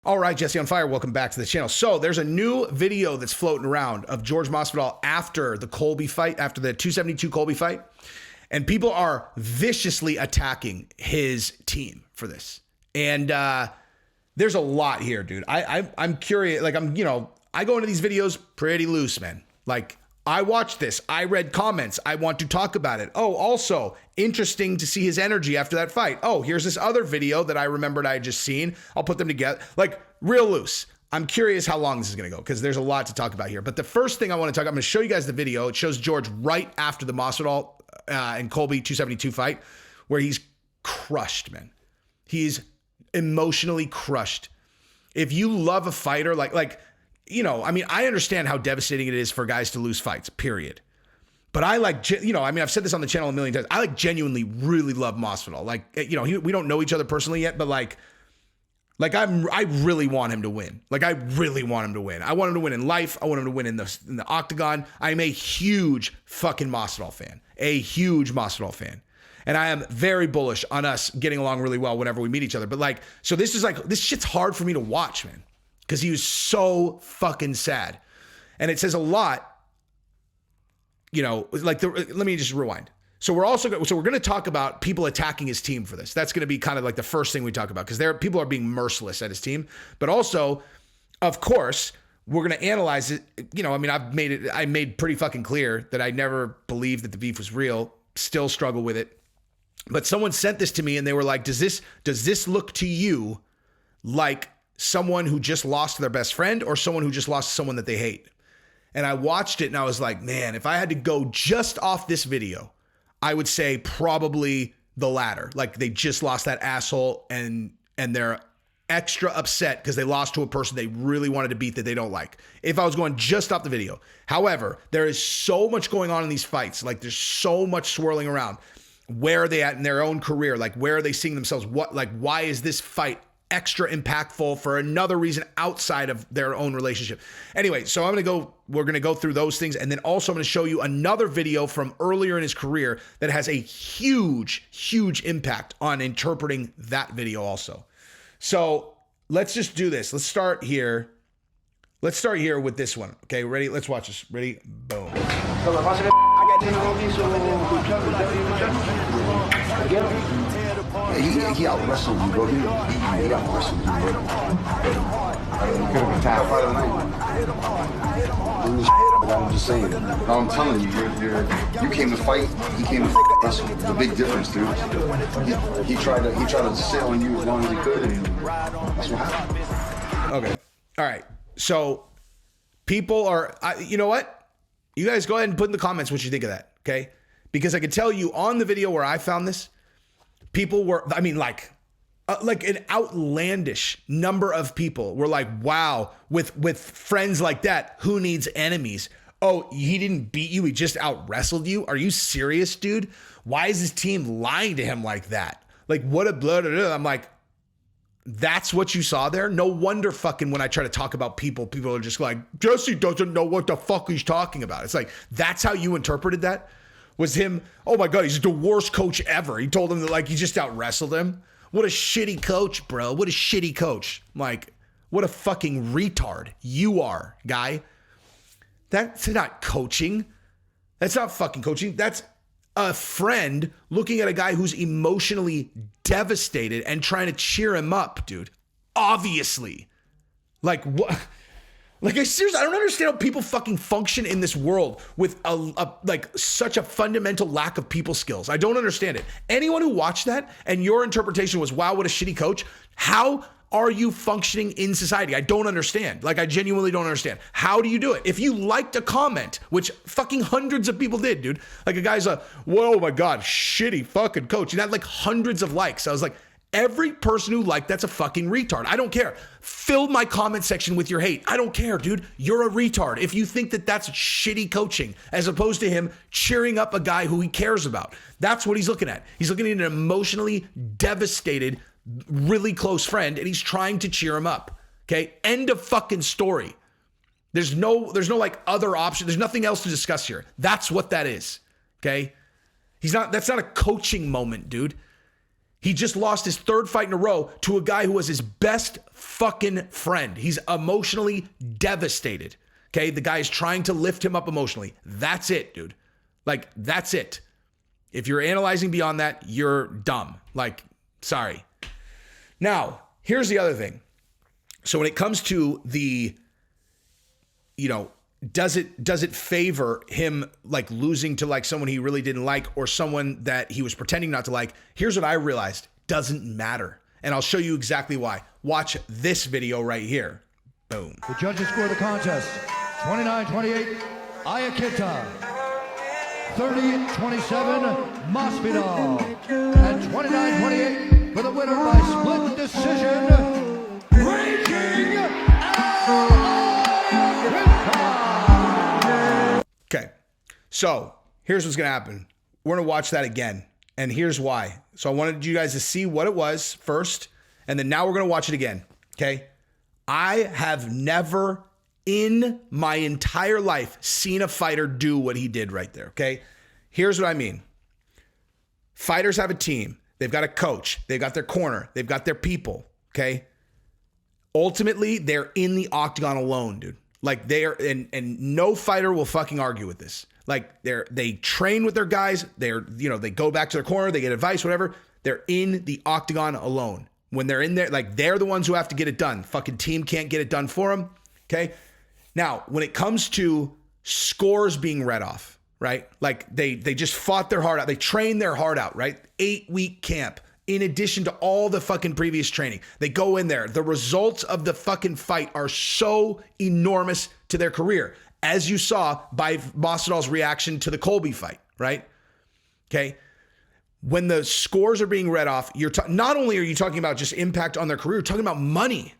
All right, Jesse on Fire, welcome back to the channel. So there's a new video that's floating around of Jorge Masvidal after the Colby fight, after the 272 Colby fight. And people are viciously attacking his team for this. And there's a lot here, dude. I'm curious. Like, I go into these videos pretty loose, man. Like, I watched this. I read comments. I want to talk about it. Oh, also interesting to see his energy after that fight. Oh, here's this other video that I remembered I had just seen. I'll put them together. Like, real loose. I'm curious how long this is going to go because there's a lot to talk about here. But the first thing I want to talk about, I'm going to show you guys the video. It shows George right after the Masvidal and Colby 272 fight where he's crushed, man. He's emotionally crushed. If you love a fighter, I understand how devastating it is for guys to lose fights, period. But I've said this on the channel a million times. I genuinely really love Masvidal. We don't know each other personally yet, but I really want him to win. I really want him to win. I want him to win in life. I want him to win in the octagon. I'm a huge fucking Masvidal fan. A huge Masvidal fan. And I am very bullish on us getting along really well whenever we meet each other. But so this shit's hard for me to watch, man. Because he was so fucking sad. And it says a lot, let me just rewind. So we're going to talk about people attacking his team for this. That's going to be kind of like the first thing we talk about because people are being merciless at his team. But also, of course, we're going to analyze it. I made pretty fucking clear that I never believed that the beef was real, still struggle with it. But someone sent this to me and they were like, does this look to you like someone who just lost their best friend or someone who just lost someone that they hate? And I watched it and I was like, man, if I had to go just off this video, I would say probably the latter. Like they just lost that asshole and they're extra upset because they lost to a person they really wanted to beat that they don't like. If I was going just off the video. However, there is so much going on in these fights. Like there's so much swirling around. Where are they at in their own career? Like where are they seeing themselves? Why is this fight extra impactful for another reason outside of their own relationship? Anyway, so we're going to go through those things. And then also I'm going to show you another video from earlier in his career that has a huge, huge impact on interpreting that video also. So let's just do this. Let's start here. Let's start here with this one. Okay, ready? Let's watch this. Ready? Boom. He out wrestled you, bro. He out wrestled you, bro. Could have been top fight of the night. I'm just saying. No, I'm telling you, you came to fight. He came to wrestle. It's a big difference, dude. He tried to sit on you as long as he could, and that's what happened. Okay. All right. So people are. You know what? You guys go ahead and put in the comments what you think of that. Okay. Because I can tell you on the video where I found this, people were, like an outlandish number of people were like, wow, with friends like that, who needs enemies? Oh, he didn't beat you. He just out wrestled you. Are you serious, dude? Why is his team lying to him like that? Like what a blood. I'm like, that's what you saw there? No wonder fucking when I try to talk about people are just like, Jesse doesn't know what the fuck he's talking about. It's like, that's how you interpreted that? Was him, oh my God, he's the worst coach ever. He told him that he just out wrestled him. What a shitty coach, bro. What a shitty coach. Like, what a fucking retard you are, guy. That's not coaching. That's not fucking coaching. That's a friend looking at a guy who's emotionally devastated and trying to cheer him up, dude. Obviously. Like, what? Seriously, I don't understand how people fucking function in this world with such a fundamental lack of people skills. I don't understand it. Anyone who watched that and your interpretation was, wow, what a shitty coach. How are you functioning in society? I don't understand. I genuinely don't understand. How do you do it? If you liked a comment, which fucking hundreds of people did, dude. Like a guy's whoa, my God, shitty fucking coach. You had hundreds of likes. I was like, every person who liked that's a fucking retard. I don't care. Fill my comment section with your hate. I don't care, dude. You're a retard. If you think that that's shitty coaching, as opposed to him cheering up a guy who he cares about. That's what he's looking at. He's looking at an emotionally devastated, really close friend, and he's trying to cheer him up. Okay? End of fucking story. There's no other option. There's nothing else to discuss here. That's what that is. Okay? That's not a coaching moment, dude. He just lost his third fight in a row to a guy who was his best fucking friend. He's emotionally devastated. Okay, the guy is trying to lift him up emotionally. That's it, dude. Like, that's it. If you're analyzing beyond that, you're dumb. Like, sorry. Now, here's the other thing. So when it comes to the, you know, does it favor him like losing to like someone he really didn't like or someone that he was pretending not to like? Here's what I realized. Doesn't matter. And I'll show you exactly why. Watch this video right here. Boom. The judges score the contest. 29-28, Ayakita. 30-27, Masvidal. And 29-28 for the winner by split decision, Raging Ayakita. Okay, so here's what's going to happen. We're going to watch that again, and here's why. So I wanted you guys to see what it was first, and then now we're going to watch it again, okay? I have never in my entire life seen a fighter do what he did right there, okay? Here's what I mean. Fighters have a team. They've got a coach. They've got their corner. They've got their people, okay? Ultimately, they're in the octagon alone, dude. Like they are, and no fighter will fucking argue with this. Like they train with their guys. They go back to their corner. They get advice, whatever. They're in the octagon alone. When they're in there, like they're the ones who have to get it done. Fucking team can't get it done for them, okay? Now, when it comes to scores being read off, right? Like they just fought their heart out. They trained their heart out, right? 8-week camp. In addition to all the fucking previous training, they go in there. The results of the fucking fight are so enormous to their career, as you saw by Masvidal's reaction to the Colby fight, right? Okay. When the scores are being read off, not only are you talking about just impact on their career, you're talking about money.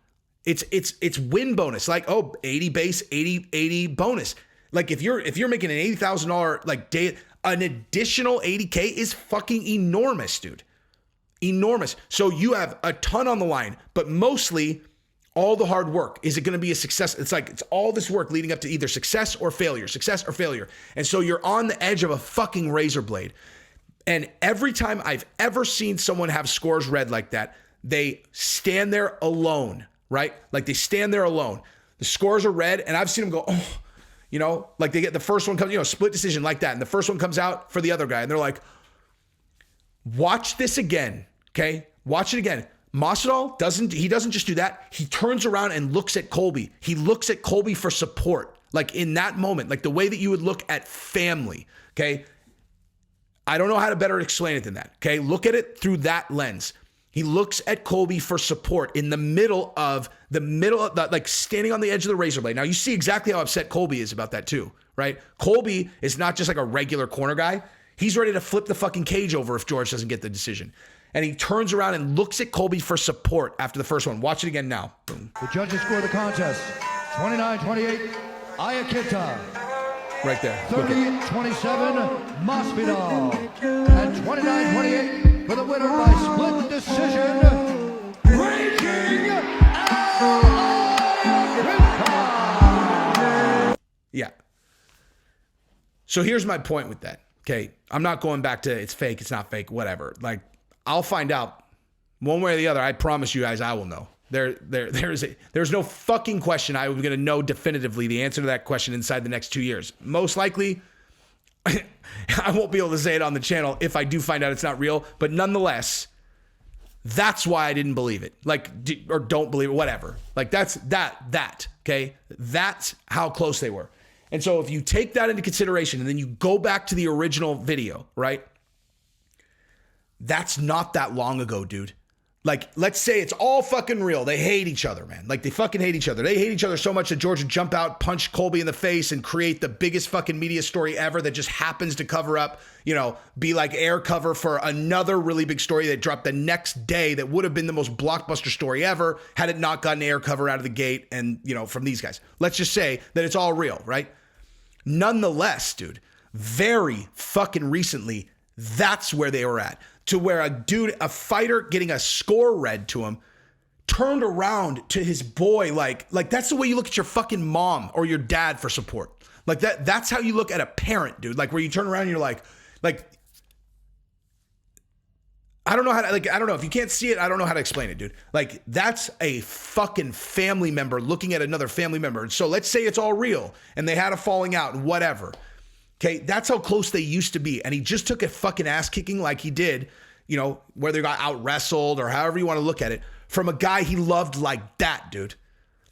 It's win bonus, like, 80 base, 80 bonus. Like if you're making an $80,000 like day, an additional 80K is fucking enormous, dude. Enormous. So you have a ton on the line, but mostly all the hard work. Is it going to be a success? It's like, it's all this work leading up to either success or failure. And so you're on the edge of a fucking razor blade. And every time I've ever seen someone have scores read like that, they stand there alone, right? Like they stand there alone. The scores are read, and I've seen them go, like they get the first one comes, split decision like that. And the first one comes out for the other guy. And they're like, watch this again, okay? Watch it again. Masvidal doesn't just do that. He turns around and looks at Colby. He looks at Colby for support. Like in that moment, like the way that you would look at family, okay? I don't know how to better explain it than that, okay? Look at it through that lens. He looks at Colby for support in the middle of like standing on the edge of the razor blade. Now you see exactly how upset Colby is about that too, right? Colby is not just like a regular corner guy. He's ready to flip the fucking cage over if George doesn't get the decision. And he turns around and looks at Colby for support after the first one. Watch it again now. Boom. The judges score the contest. 29-28, Ayakita. Right there. 30-27, Masvidal. And 29-28 for the winner by split decision, Raging Ayakita. Yeah. So here's my point with that. Okay, I'm not going back to it's fake, it's not fake, whatever. Like, I'll find out one way or the other. I promise you guys, I will know. There's no fucking question I'm going to know definitively the answer to that question inside the next 2 years. Most likely, I won't be able to say it on the channel if I do find out it's not real. But nonetheless, that's why I didn't believe it. Like, or don't believe it, whatever. Like, that's that, okay? That's how close they were. And so if you take that into consideration and then you go back to the original video, right? That's not that long ago, dude. Like, let's say it's all fucking real. They hate each other, man. Like, they fucking hate each other. They hate each other so much that George would jump out, punch Colby in the face, and create the biggest fucking media story ever that just happens to cover up, be like air cover for another really big story that dropped the next day that would have been the most blockbuster story ever had it not gotten air cover out of the gate and, from these guys. Let's just say that it's all real, right? Nonetheless, dude, very fucking recently, that's where they were at. To where a fighter getting a score read to him turned around to his boy like that's the way you look at your fucking mom or your dad for support. Like that's how you look at a parent, dude. Like where you turn around and you're like I don't know how to, like, I don't know. If you can't see it, I don't know how to explain it, dude. Like, that's a fucking family member looking at another family member. So let's say it's all real and they had a falling out and whatever. Okay, that's how close they used to be. And he just took a fucking ass kicking like he did, you know, whether he got out wrestled or however you want to look at it, from a guy he loved like that, dude.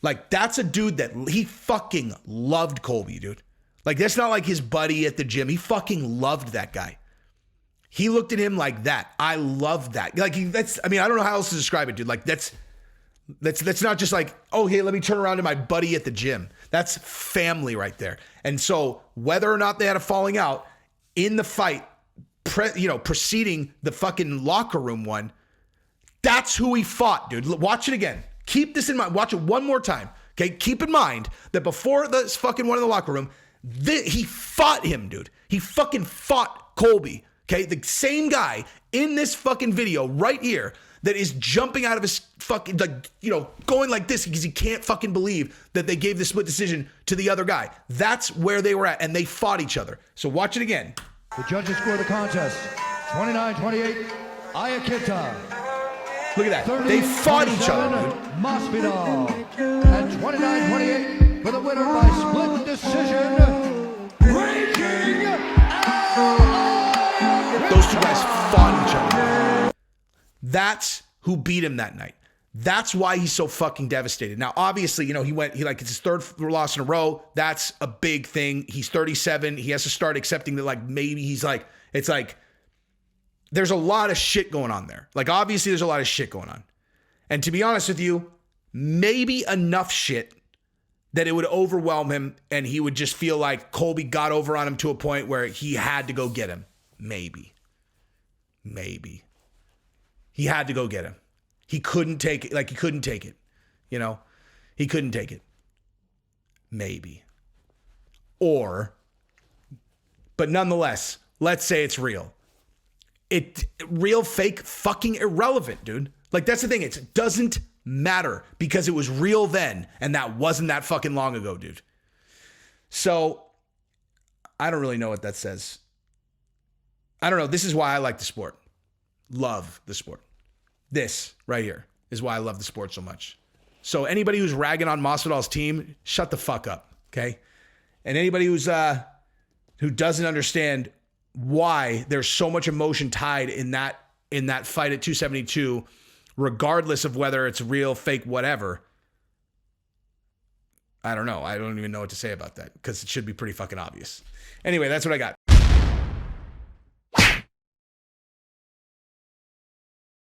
Like, that's a dude that he fucking loved Colby, dude. Like, that's not like his buddy at the gym. He fucking loved that guy. He looked at him like that. I love that. Like, I don't know how else to describe it, dude. Like, that's not just like, oh, hey, let me turn around to my buddy at the gym. That's family right there. And so whether or not they had a falling out in the fight, preceding the fucking locker room one, that's who he fought, dude. Watch it again. Keep this in mind. Watch it one more time. Okay. Keep in mind that before this fucking one in the locker room, he fought him, dude. He fucking fought Colby. Okay. The same guy in this fucking video right here that is jumping out of his fucking, like, going like this because he can't fucking believe that they gave the split decision to the other guy. That's where they were at, and they fought each other. So watch it again. The judges score the contest 29-28, Ayakinta. Look at that. They fought each other, dude. Masvidal. And 29-28 for the winner by split decision, breaking out. Those two guys fought each other. That's who beat him that night. That's why he's so fucking devastated. Now, obviously, it's his third loss in a row. That's a big thing. He's 37. He has to start accepting that, like, maybe he's like, it's like, there's a lot of shit going on there. Like, obviously, there's a lot of shit going on. And to be honest with you, maybe enough shit that it would overwhelm him and he would just feel like Colby got over on him to a point where he had to go get him. Maybe. He had to go get him. He couldn't take it. Like, he couldn't take it. He couldn't take it. Maybe. But nonetheless, let's say it's real. Real, fake, fucking irrelevant, dude. Like, that's the thing. It doesn't matter because it was real then, and that wasn't that fucking long ago, dude. So, I don't really know what that says. I don't know. This is why I like the sport. Love the sport. This right here is why I love the sport so much. So anybody who's ragging on Masvidal's team, shut the fuck up, okay? And anybody who doesn't understand why there's so much emotion tied in that fight at 272, regardless of whether it's real, fake, whatever, I don't know. I don't even know what to say about that because it should be pretty fucking obvious. Anyway, that's what I got.